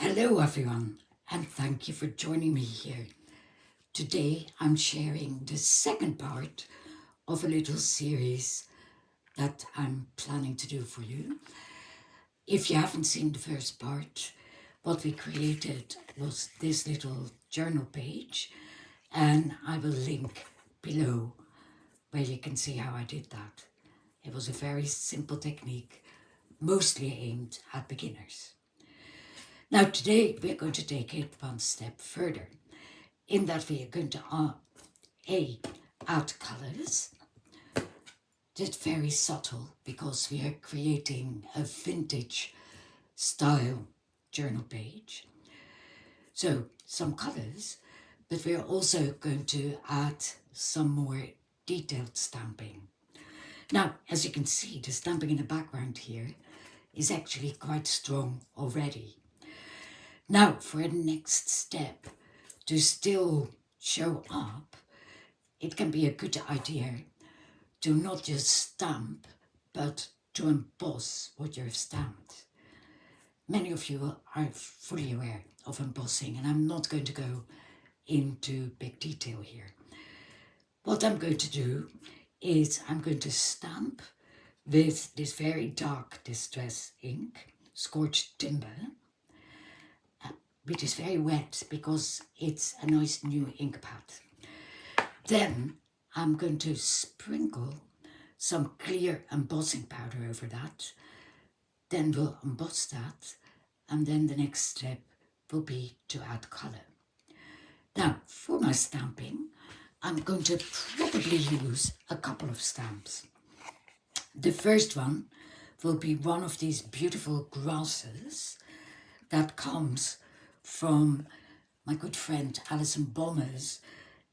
Hello everyone, and thank you for joining me here. Today I'm sharing the second part of a little series that I'm planning to do for you. If you haven't seen the first part, what we created was this little journal page, and I will link below where you can see how I did that. It was a very simple technique, mostly aimed at beginners. Now today we're going to take it one step further, in that we are going to add colors. Just very subtle, because we are creating a vintage style journal page. So some colors, but we're also going to add some more detailed stamping. Now, as you can see, the stamping in the background here is actually quite strong already. Now, for the next step, to still show up, it can be a good idea to not just stamp, but to emboss what you've stamped. Many of you are fully aware of embossing, and I'm not going to go into big detail here. What I'm going to do is I'm going to stamp with this very dark distress ink, Scorched Timber, which is very wet because it's a nice new ink pad. Then I'm going to sprinkle some clear embossing powder over that. Then we'll emboss that, and then the next step will be to add color. Now, for my stamping, I'm going to probably use a couple of stamps. The first one will be one of these beautiful grasses that comes from my good friend Alison Bommer's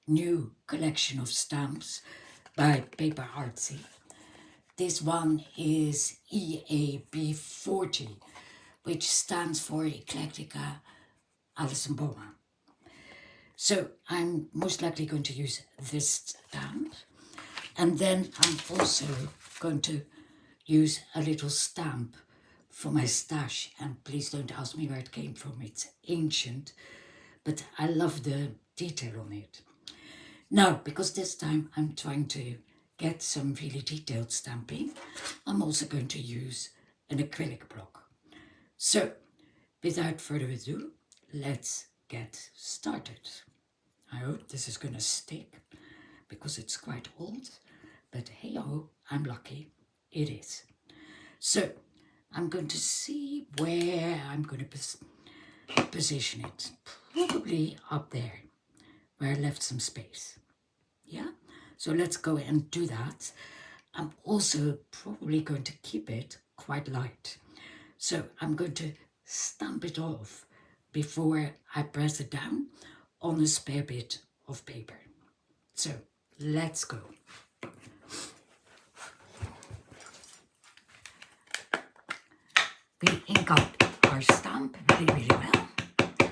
new collection of stamps by Paper Artsy. This one is EAB40, which stands for Eclectica Alison Bommer. So I'm most likely going to use this stamp, and then I'm also going to use a little stamp for my stash, and please don't ask me where it came from, it's ancient, but I love the detail on it. Now, because this time I'm trying to get some really detailed stamping, I'm also going to use an acrylic block. So, without further ado, let's get started. I hope this is going to stick, because it's quite old, but hey ho, I'm lucky, it is. So, I'm going to see where I'm going to position it. Probably up there, where I left some space. Yeah? So let's go and do that. I'm also probably going to keep it quite light. So I'm going to stamp it off before I press it down on a spare bit of paper. So let's go. We ink up our stamp really, really well.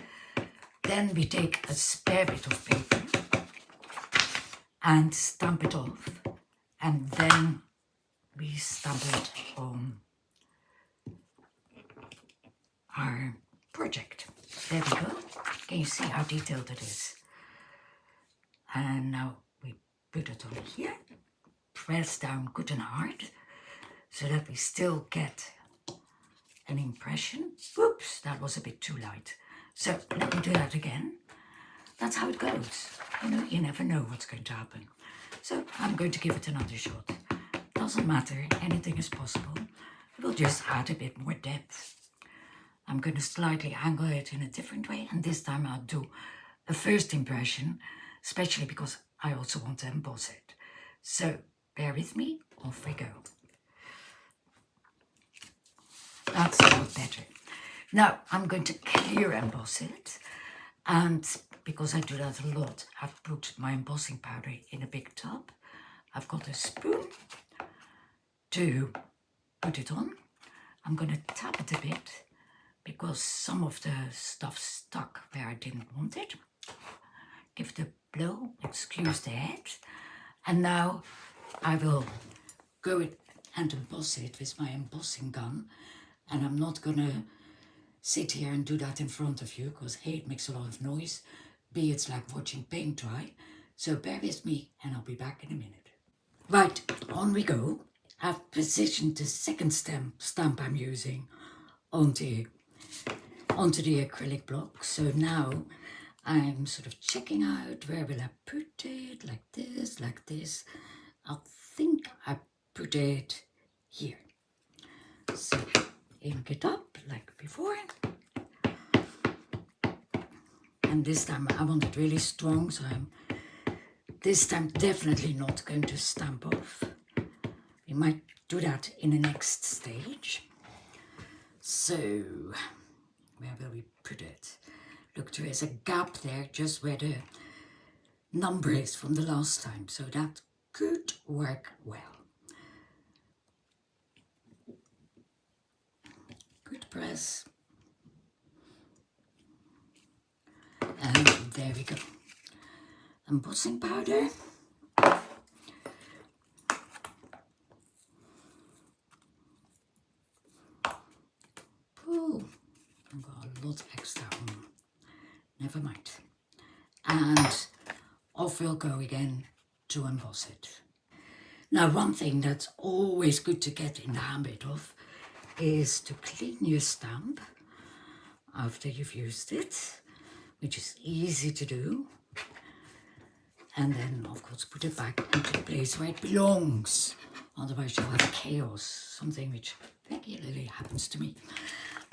Then we take a spare bit of paper and stamp it off, and then we stamp it on our project. There we go. Can you see how detailed it is? And now we put it on here, press down good and hard, so that we still get an impression. Whoops, that was a bit too light. So let me do that again. That's how it goes. You know, you never know what's going to happen. So I'm going to give it another shot. Doesn't matter, anything is possible. We'll just add a bit more depth. I'm going to slightly angle it in a different way, and this time I'll do a first impression, especially because I also want to emboss it. So bear with me, off we go. That's a lot better. Now I'm going to clear emboss it, and because I do that a lot, I've put my embossing powder in a big tub. I've got a spoon to put it on. I'm going to tap it a bit, because some of the stuff stuck where I didn't want it. Give it a blow, excuse the head, and now I will go and emboss it with my embossing gun, and I'm not gonna sit here and do that in front of you because A, it makes a lot of noise, B, it's like watching paint dry. So bear with me and I'll be back in a minute. Right, on we go. I've positioned the second stamp I'm using onto the acrylic block. So now I'm sort of checking out where will I put it, like this, like this. I think I put it here. So ink it up like before. And this time I want it really strong, so I'm this time definitely not going to stamp off. We might do that in the next stage. So, where will we put it? Look, there is a gap there just where the number is from the last time, so that could work well. Good press. And there we go. Embossing powder. Oh, I've got a lot extra on. Never mind. And off we'll go again to emboss it. Now, one thing that's always good to get in the habit of is to clean your stamp after you've used it, which is easy to do. And then, of course, put it back into the place where it belongs. Otherwise, you'll have chaos, something which regularly happens to me.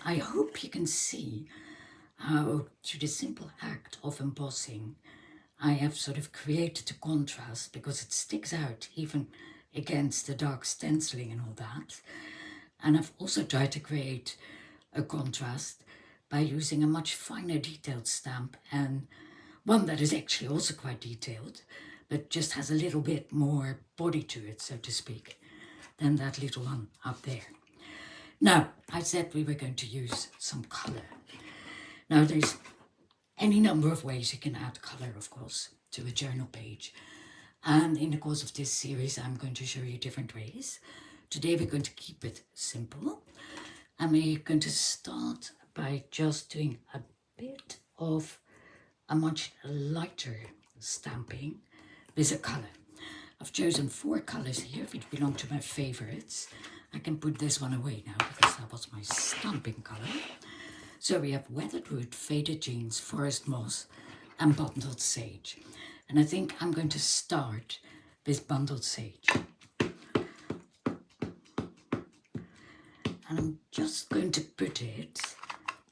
I hope you can see how, through the simple act of embossing, I have sort of created a contrast because it sticks out even against the dark stenciling and all that. And I've also tried to create a contrast by using a much finer detailed stamp, and one that is actually also quite detailed, but just has a little bit more body to it, so to speak, than that little one up there. Now, I said we were going to use some colour. Now, there's any number of ways you can add colour, of course, to a journal page. And in the course of this series, I'm going to show you different ways. Today, we're going to keep it simple. And we're going to start by just doing a bit of a much lighter stamping with a colour. I've chosen 4 colours here, which belong to my favourites. I can put this one away now because that was my stamping colour. So we have Weathered Wood, Faded Jeans, Forest Moss and Bundled Sage. And I think I'm going to start with Bundled Sage. And I'm just going to put it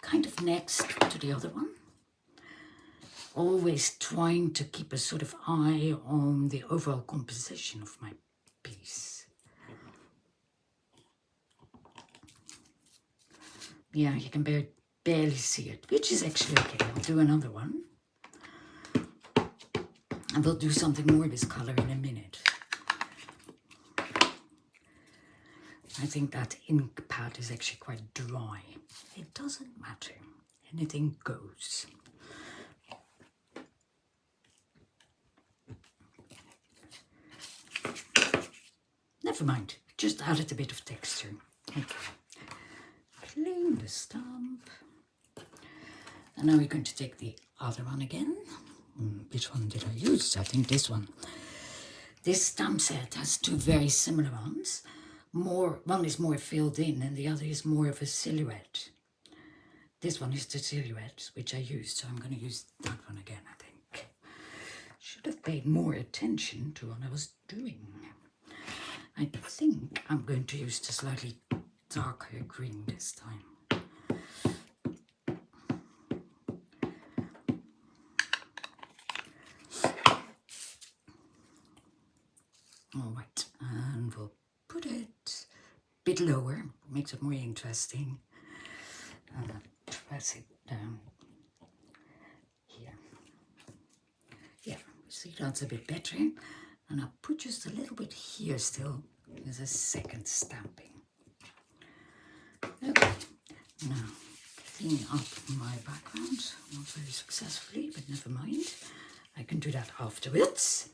kind of next to the other one. Always trying to keep a sort of eye on the overall composition of my piece. Yeah, you can barely see it, which is actually okay. I'll do another one. And we'll do something more with colour in a minute. I think that ink pad is actually quite dry. It doesn't matter. Anything goes. Never mind. Just added a bit of texture. Okay. Clean the stamp. And now we're going to take the other one again. Which one did I use? I think this one. This stamp set has 2 very similar ones. One is more filled in and the other is more of a silhouette. This one is the silhouette, which I used, so I'm going to use that one again, I think. Should have paid more attention to what I was doing. I think I'm going to use the slightly darker green this time. All right, and we'll put it a bit lower, makes it more interesting. And I'll press it down here. Yeah, see, that's a bit better. And I'll put just a little bit here still as a second stamping. Okay, now clean up my background, not very successfully, but never mind. I can do that afterwards.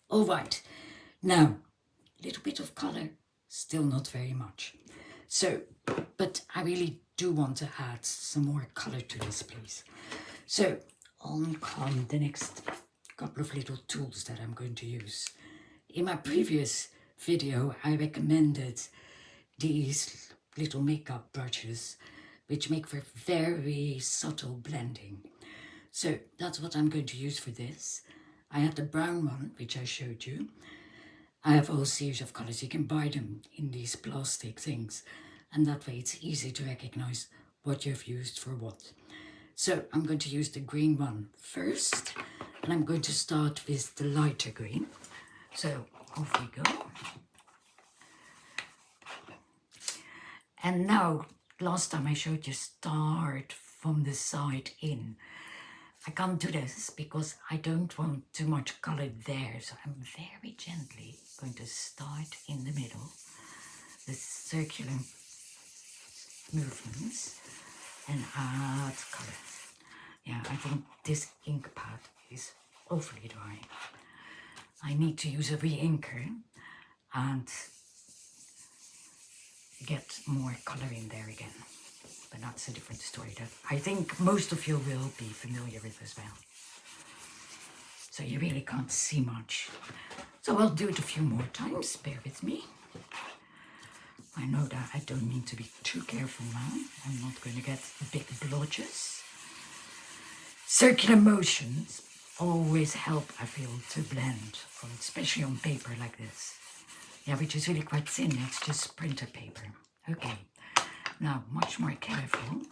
All right, now, a little bit of colour, still not very much. So, but I really do want to add some more color to this, please. So on come the next couple of little tools that I'm going to use. In my previous video, I recommended these little makeup brushes, which make for very subtle blending. So that's what I'm going to use for this. I had the brown one, which I showed you. I have a whole series of colors. You can buy them in these plastic things, and that way it's easy to recognize what you've used for what. So I'm going to use the green one first, and I'm going to start with the lighter green. So off we go. And now, last time I showed you start from the side in. I can't do this because I don't want too much color there. So I'm very gently going to start in the middle, the circular movements, and add color. Yeah, I think this ink pad is awfully dry. I need to use a re-inker and get more color in there again. But that's a different story that I think most of you will be familiar with as well. So you really can't see much. So I'll do it a few more times, bear with me. I know that I don't need to be too careful now. I'm not going to get big blotches. Circular motions always help, I feel, to blend, especially on paper like this. Yeah, which is really quite thin, it's just printer paper. Okay, now much more carefully,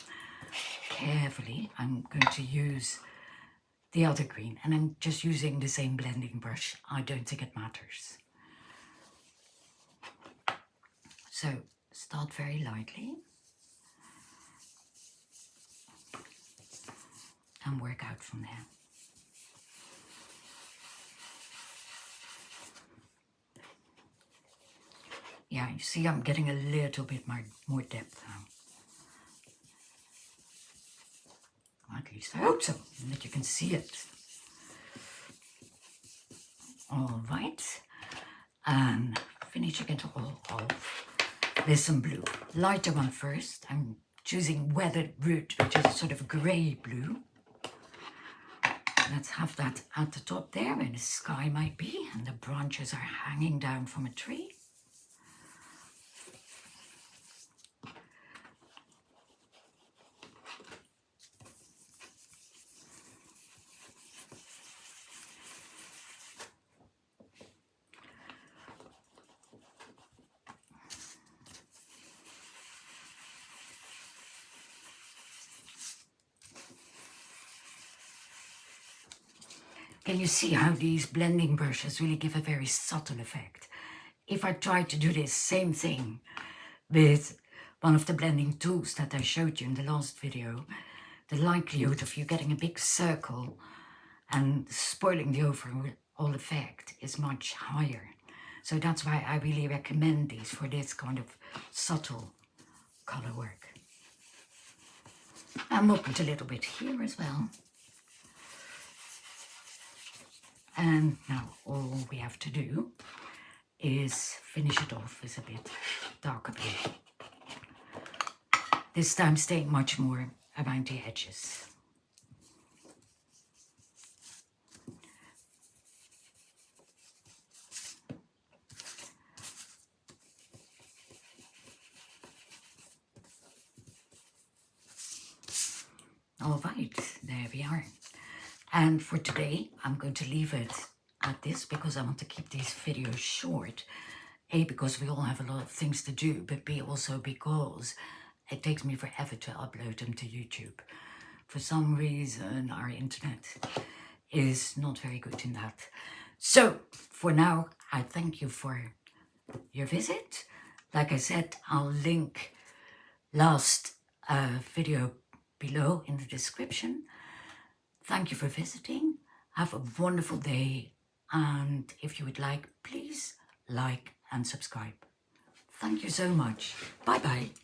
I'm going to use the other green, and I'm just using the same blending brush. I don't think it matters. So start very lightly and work out from there. Yeah, you see I'm getting a little bit more depth now. At least I hope so, and that you can see it. All right, and finishing it all off with some blue. Lighter one first. I'm choosing Weathered Root, which is a sort of grey blue. Let's have that at the top there, where the sky might be, and the branches are hanging down from a tree. Can you see how these blending brushes really give a very subtle effect? If I try to do this same thing with one of the blending tools that I showed you in the last video, the likelihood of you getting a big circle and spoiling the overall effect is much higher. So that's why I really recommend these for this kind of subtle color work. And we'll put a little bit here as well. And now all we have to do is finish it off with a bit darker blue. This time staying much more around the edges. All right, there we are. And for today, I'm going to leave it at this because I want to keep these videos short. A, because we all have a lot of things to do, but B, also because it takes me forever to upload them to YouTube. For some reason, our internet is not very good in that. So for now, I thank you for your visit. Like I said, I'll link last video below in the description. Thank you for visiting. Have a wonderful day. And if you would like, please like and subscribe. Thank you so much. Bye-bye.